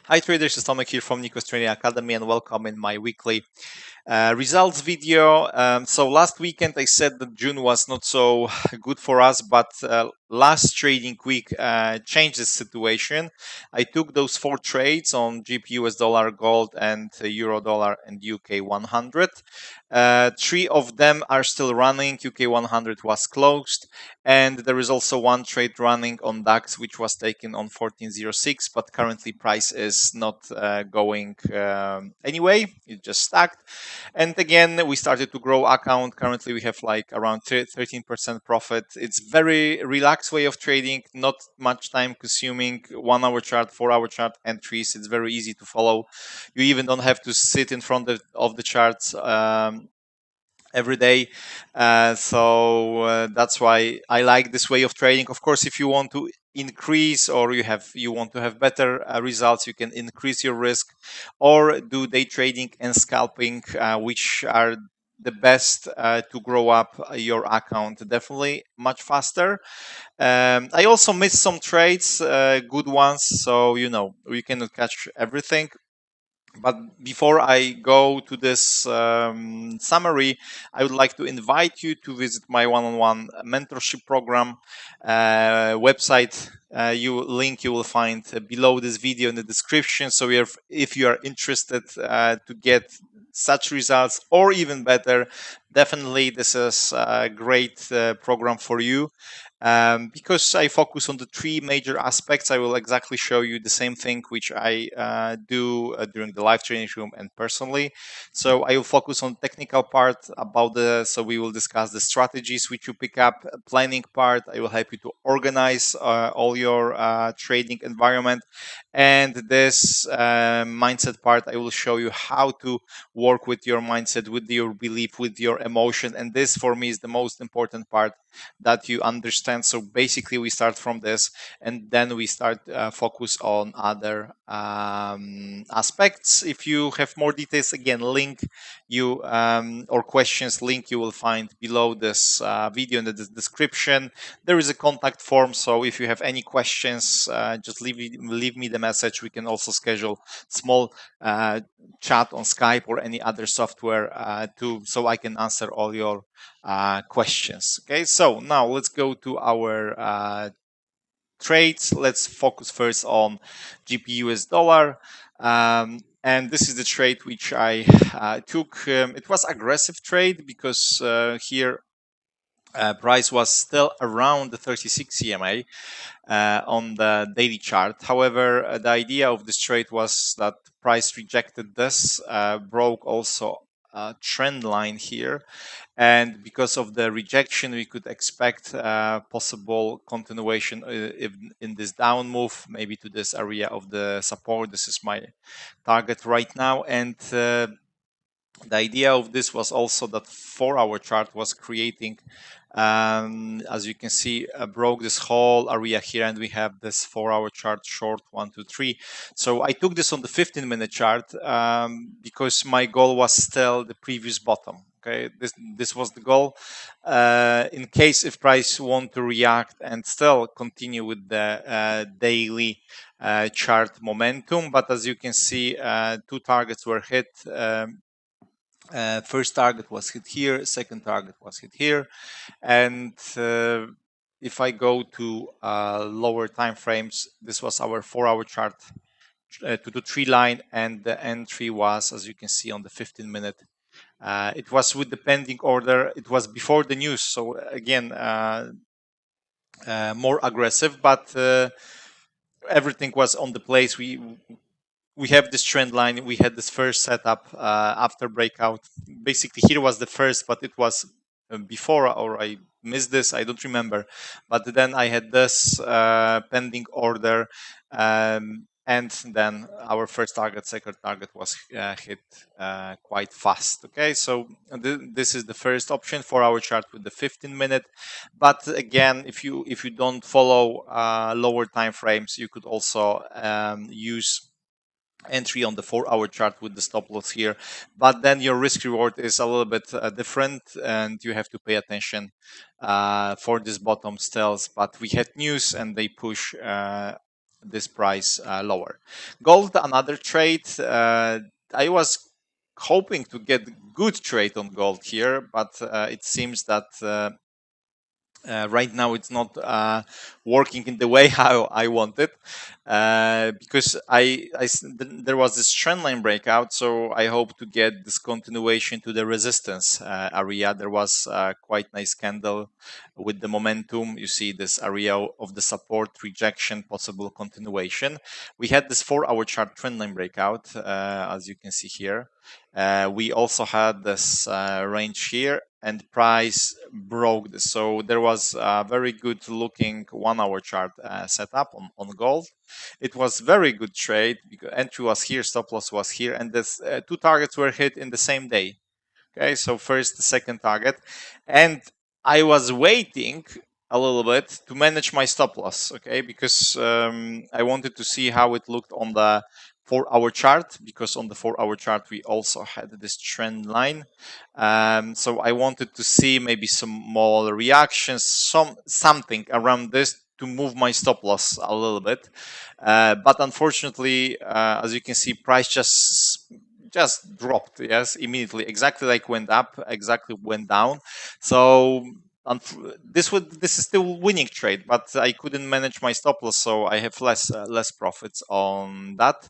Hi traders, it's Tomek here from Nikos Trading Academy and welcome in my weekly results video. So last weekend I said that June was not so good for us, but last trading week changed the situation. I took those 4 trades on GBPUSD dollar, gold, and Euro dollar and UK 100. 3 of them are still running. UK 100 was closed, and there is also 1 trade running on DAX, which was taken on 1406, but currently price is not going anyway. It just stacked. And again, we started to grow account. Currently, we have like around 13% profit. It's very relaxed way of trading, not much time consuming. 1 hour chart, 4 hour chart entries. It's very easy to follow. You even don't have to sit in front of the charts every day. So that's why I like this way of trading. Of course, if you want to increase or you want to have better results, you can increase your risk or do day trading and scalping, which are the best to grow up your account definitely much faster. I also missed some trades, good ones, so we cannot catch everything. But before I go to this summary, I would like to invite you to visit my one-on-one mentorship program website. Link you will find below this video in the description. So if you are interested to get such results or even better, definitely this is a great program for you. Because I focus on the 3 major aspects, I will exactly show you the same thing which I do during the live training room and personally. So I will focus on technical part so we will discuss the strategies which you pick up, planning part. I will help you to organize all your trading environment, and this mindset part, I will show you how to work with your mindset, with your belief, with your emotion, and this for me is the most important part that you understand. So basically we start from this and then we start focus on other aspects. If you have more details, again, link you or questions, link you will find below this video in the description. There is a contact form, so if you have any questions, just leave me the message. We can also schedule small chat on Skype or any other software so I can answer all your questions. Okay, so now let's go to our trades. Let's focus first on GBPUSD dollar. And this is the trade which I took. It was aggressive trade because here price was still around the 36 EMA on the daily chart. However, the idea of this trade was that price rejected this, broke also a trend line here, and because of the rejection we could expect possible continuation in this down move, maybe to this area of the support. This is my target right now, and the idea of this was also that 4 hour chart was creating, as you can see, broke this whole area here, and we have this 4 hour chart short 1 2 3. So I took this on the 15-minute chart because my goal was still the previous bottom. Okay, this was the goal. In case if price want to react and still continue with the daily chart momentum, but as you can see, 2 targets were hit. First target was hit here, second target was hit here, and if I go to lower time frames, this was our 4 hour chart, 2 to 3 line, and the entry was, as you can see, on the 15-minute. It was with the pending order. It was before the news, so again more aggressive, but everything was on the place. We have this trend line. We had this first setup after breakout. Basically, here was the first, but it was before, or I missed this. I don't remember. But then I had this pending order, and then our first target, second target was hit quite fast. Okay, so this is the first option for our chart with the 15-minute. But again, if you don't follow lower time frames, you could also use entry on the 4 hour chart with the stop loss here, but then your risk reward is a little bit different, and you have to pay attention for this bottom stills. But we had news and they push this price lower. Gold, another trade. I was hoping to get good trade on gold here, but it seems that right now it's not working in the way how I wanted, because there was this trend line breakout, so I hope to get this continuation to the resistance area. There was quite nice candle with the momentum. You see this area of the support, rejection, possible continuation. We had this 4-hour chart trend line breakout, as you can see here. We also had this range here, and price broke this. So there was a very good looking 1-hour chart set up on gold. It was very good trade because entry was here, stop loss was here, and this two targets were hit in the same day. Okay, so first the second target, and I was waiting a little bit to manage my stop loss. Okay, because I wanted to see how it looked on the 4-hour chart, because on the 4-hour chart we also had this trend line. So I wanted to see maybe some more reactions, something around this to move my stop loss a little bit. But unfortunately, as you can see, price just dropped, yes, immediately, exactly like went up, exactly went down. So this is still winning trade, but I couldn't manage my stop loss, so I have less profits on that.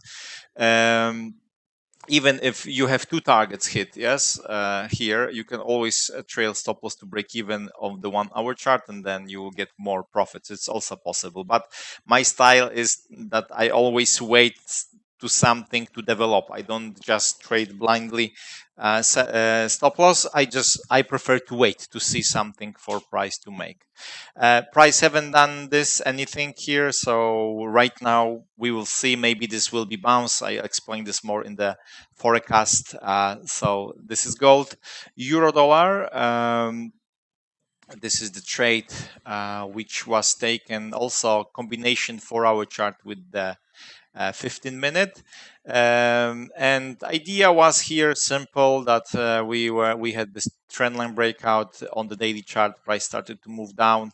Even if you have two targets hit, yes, here you can always trail stop loss to break even of the 1-hour chart, and then you will get more profits. It's also possible, but my style is that I always wait to something to develop. I don't just trade blindly stop loss. I prefer to wait to see something for price to make. Price haven't done this anything here, so right now we will see. Maybe this will be bounce. I explain this more in the forecast. So this is gold, euro dollar. This is the trade which was taken, also combination 4-hour chart with the 15-minute. And idea was here simple, that we had this trend line breakout on the daily chart. Price started to move down.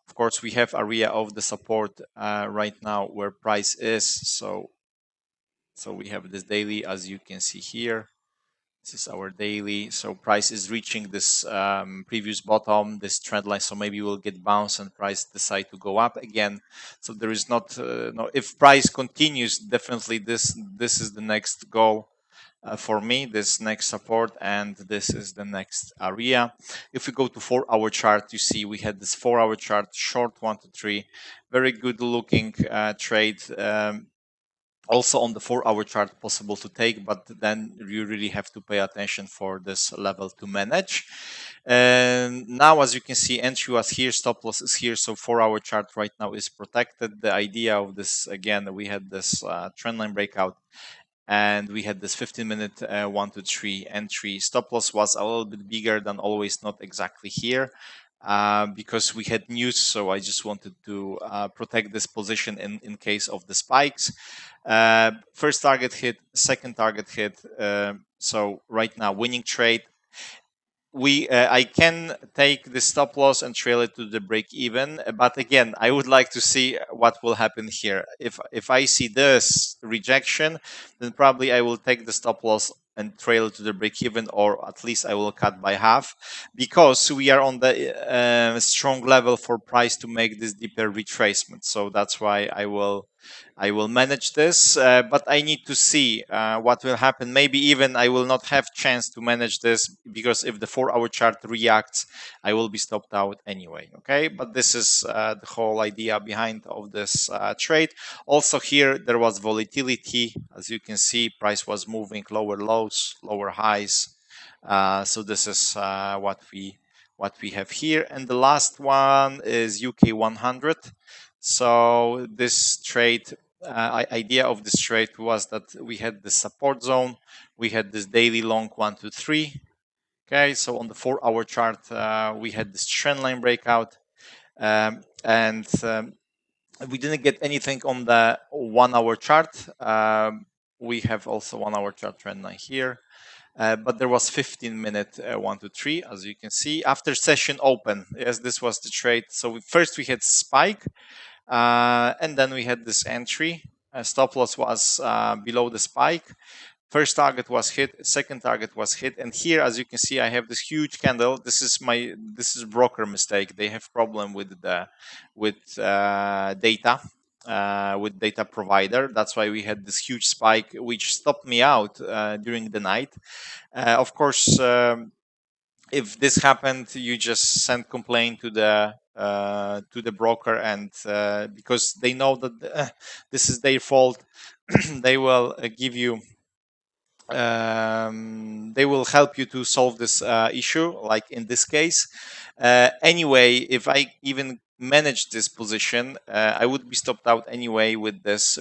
Of course, we have area of the support right now where price is. So we have this daily, as you can see here. This is our daily. So price is reaching this previous bottom, this trend line. So maybe we'll get bounce and price decide to go up again. So there is not no. If price continues, definitely this is the next goal for me. This next support, and this is the next area. If we go to 4-hour chart, you see we had this 4-hour chart, short 1 to 3, very good looking trade. Also on the 4-hour chart possible to take, but then you really have to pay attention for this level to manage. And now, as you can see, entry was here, stop loss is here, so 4-hour chart right now is protected. The idea of this, again, we had this trend line breakout, and we had this 15-minute 1 to 3 entry. Stop loss was a little bit bigger than always, not exactly here, because we had news, so I just wanted to protect this position in case of the spikes. First target hit, second target hit. So right now, winning trade. I can take the stop loss and trail it to the break even, but again, I would like to see what will happen here. If I see this rejection, then probably I will take the stop loss and trail it to the break even, or at least I will cut by half, because we are on the strong level for price to make this deeper retracement. So that's why I will manage this, but I need to see what will happen. Maybe even I will not have chance to manage this, because if the 4-hour chart reacts, I will be stopped out anyway. Okay, but this is the whole idea behind of this trade. Also here there was volatility, as you can see, price was moving lower lows, lower highs. So this is what we have here. And the last one is UK 100. So this trade, idea of this trade was that we had the support zone, we had this daily long 1 to 3. Okay, so on the 4-hour chart, we had this trend line breakout, and we didn't get anything on the 1-hour chart. We have also 1-hour chart trend line here. But there was 15-minute 1 to 3, as you can see, after session open. Yes, this was the trade. So first we had spike, And then we had this entry. Stop loss was below the spike. First target was hit, second target was hit, and here, as you can see, I have this huge candle. This is broker mistake. They have problem with the data. With data provider, that's why we had this huge spike, which stopped me out during the night. Of course, if this happened, you just send complaint to the broker, and because they know that this is their fault, they will give you they will help you to solve this issue, like in this case. Anyway, if I even manage this position, I would be stopped out anyway with this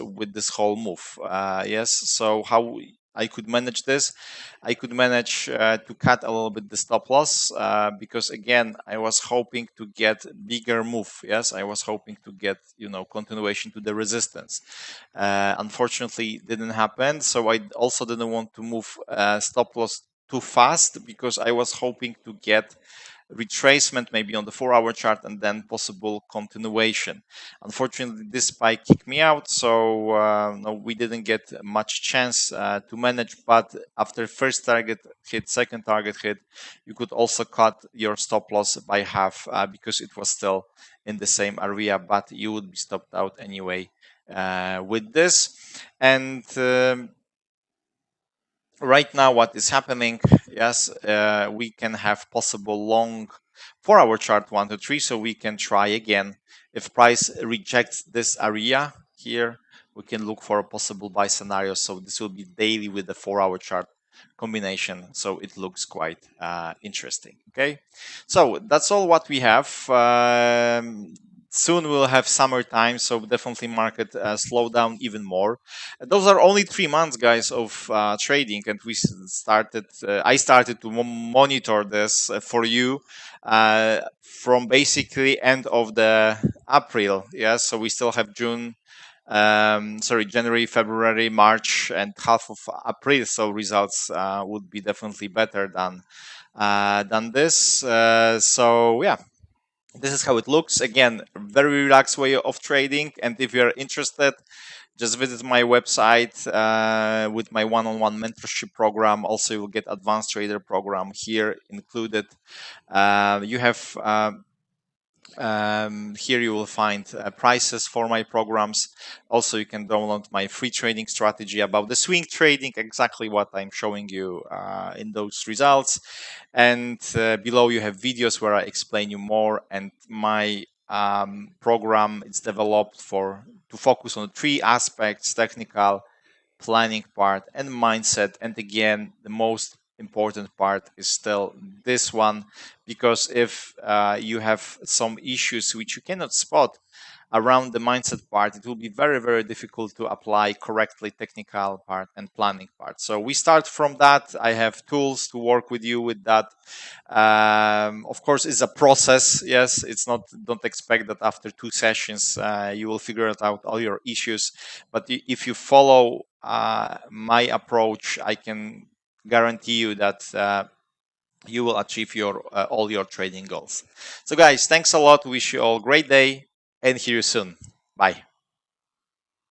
whole move. Yes, so how I could manage this? I could manage to cut a little bit the stop loss, because again, I was hoping to get bigger move. Yes, I was hoping to get continuation to the resistance. Unfortunately, it didn't happen. So I also didn't want to move stop loss too fast, because I was hoping to get retracement maybe on the 4-hour chart and then possible continuation. Unfortunately, this spike kicked me out, so no, we didn't get much chance to manage. But after first target hit, second target hit, you could also cut your stop loss by half, because it was still in the same area, but you would be stopped out anyway with this. And right now, what is happening? Yes, we can have possible long 4-hour chart 1 to 3, so we can try again. If price rejects this area here, we can look for a possible buy scenario. So this will be daily with the 4-hour chart combination, so it looks quite interesting. Okay, so that's all what we have. Soon we'll have summertime, so definitely market slow down even more. Those are only 3 months, guys, of trading, and we started. I started to monitor this for you from basically end of the April. Yes, so we still have June. January, February, March, and half of April. So results would be definitely better than this. So yeah, this is how it looks. Again, very relaxed way of trading. And if you're interested, just visit my website with my one-on-one mentorship program. Also, you will get advanced trader program here included. You have here you will find prices for my programs. Also, you can download my free trading strategy about the swing trading, exactly what I'm showing you in those results. And below you have videos where I explain you more. And my program is developed to focus on 3 aspects: technical, planning part, and mindset. And again, the most important part is still this one, because if you have some issues which you cannot spot around the mindset part, it will be very, very difficult to apply correctly technical part and planning part. So we start from that. I have tools to work with you with that. Of course, it's a process. Yes, it's not, don't expect that after 2 sessions you will figure out all your issues. But if you follow my approach, I can guarantee you that you will achieve all your trading goals. So guys, thanks a lot. Wish you all a great day, and see you soon. Bye.